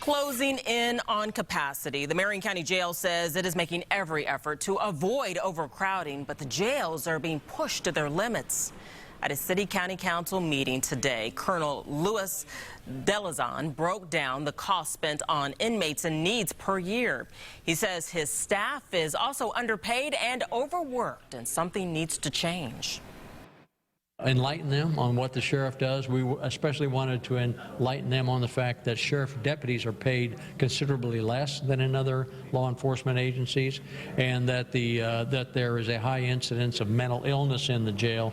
Closing in on capacity. The Marion County Jail says it is making every effort to avoid overcrowding, but the jails are being pushed to their limits. At a city-county council meeting today, Colonel Louis Delazon broke down the cost spent on inmates and needs per year. He says his staff is also underpaid and overworked, and something needs to change. Enlighten them on what the sheriff does. We especially wanted to enlighten them on the fact that sheriff deputies are paid considerably less than in other law enforcement agencies, and that that there is a high incidence of mental illness in the jail.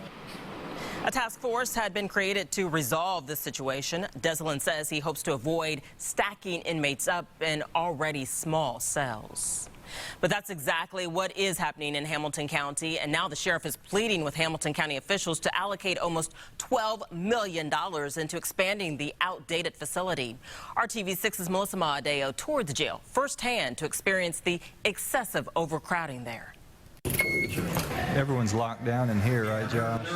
A task force had been created to resolve this situation. Deslin says he hopes to avoid stacking inmates up in already small cells. But that's exactly what is happening in Hamilton County, and now the sheriff is pleading with Hamilton County officials to allocate almost $12 million into expanding the outdated facility. RTV6's Melissa Maadeo toured the jail firsthand to experience the excessive overcrowding there. Everyone's locked down in here, right, Josh?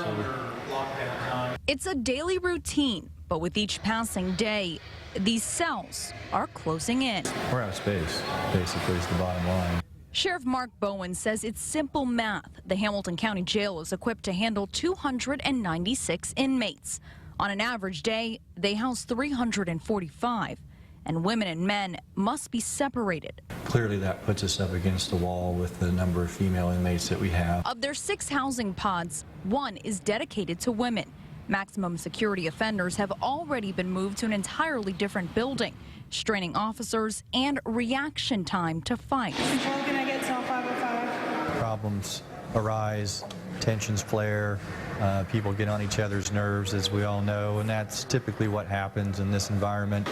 It's a daily routine, but with each passing day, these cells are closing in. We're out of space, basically, is the bottom line. Sheriff Mark Bowen says it's simple math. The Hamilton County Jail is equipped to handle 296 inmates. On an average day, they house 345, and women and men must be separated. Clearly, that puts us up against the wall with the number of female inmates that we have. Of their 6 housing pods, 1 is dedicated to women. Maximum security offenders have already been moved to an entirely different building, straining officers and reaction time to fights. Can I get cell 505? Problems arise, tensions flare, people get on each other's nerves, as we all know, and that's typically what happens in this environment.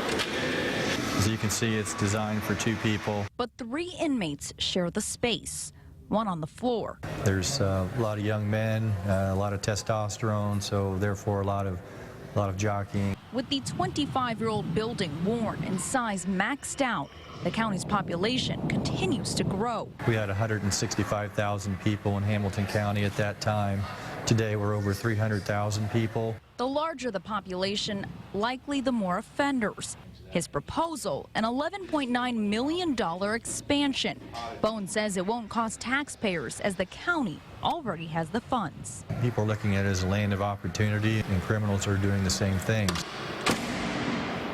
As you can see, it's designed for 2 people. But 3 inmates share the space, 1 on the floor. There's a lot of young men, a lot of testosterone, so therefore a lot of jockeying. With the 25-year-old building worn and size maxed out, the county's population continues to grow. We had 165,000 people in Hamilton County at that time. Today we're over 300,000 people. The larger the population, likely the more offenders. His proposal, an $11.9 million expansion. Bone says it won't cost taxpayers as the county already has the funds. People are looking at it as a land of opportunity, and criminals are doing the same things.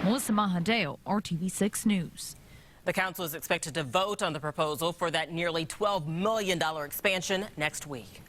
Melissa Maadeo, RTV6 News. The council is expected to vote on the proposal for that nearly $12 million expansion next week.